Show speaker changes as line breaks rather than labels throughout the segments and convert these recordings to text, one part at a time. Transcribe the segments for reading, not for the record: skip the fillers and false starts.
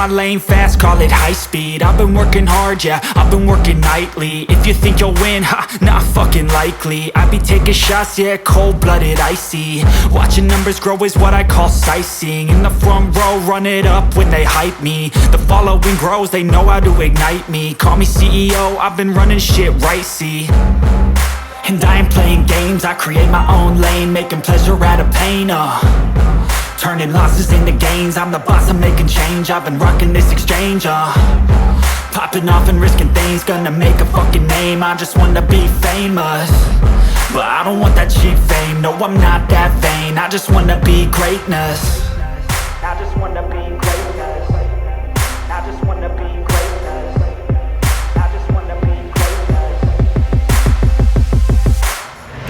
my lane fast, call it high speed. I've been working hard, yeah, I've been working nightly. If you think you'll win, ha, not fucking likely. I be taking shots, yeah, cold-blooded, icy. Watching numbers grow is what I call sightseeing. In the front row, run it up when they hype me. The following grows, they know how to ignite me. Call me CEO, I've been running shit right, see. And I ain't playing games, I create my own lane, making pleasure out of pain, turning losses into gains. I'm the boss, I'm making change. I've been rocking this exchange, popping off and risking things. Gonna make a fucking name, I just wanna be famous. But I don't want that cheap fame, no I'm not that vain. I just wanna be greatness. I just wanna be greatness. I just wanna be greatness. I just wanna be greatness.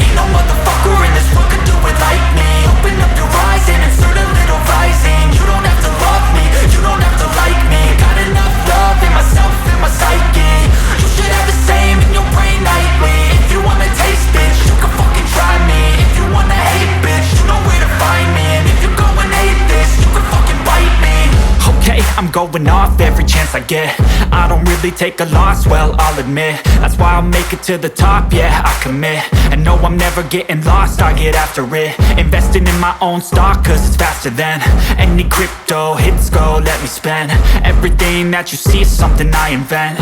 Ain't no motherfucker in this world could do it like me. Open up your eyes and insert a little rising. You don't have to love me, you don't have to like me. Got enough love in myself and my psyche. You should have the same in your brain nightly. If you wanna taste, bitch, you can fucking try me. If you wanna hate, bitch, you know where to find me. And if you go and hate this, you can fucking bite me. Okay, I'm going off every chance I get. I don't really take a loss, well, I'll admit. That's why I'll make it to the top, yeah, I commit. And no, I'm never getting lost, I get after it. Investing in my own stock, cause it's faster than any crypto hits go, let me spend. Everything that you see is something I invent.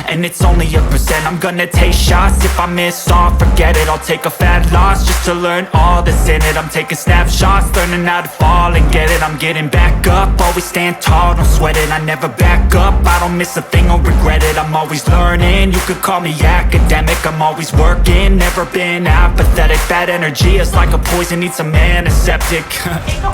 And it's only a percent. I'm gonna take shots. If I miss all, forget it. I'll take a fat loss just to learn all that's in it. I'm taking snapshots, learning how to fall and get it. I'm getting back up, always stand tall, don't sweat it. I never back up, I don't miss a thing or regret it. I'm always learning, you could call me academic. I'm always working, never been apathetic. Bad energy is like a poison, needs some antiseptic. Ain't no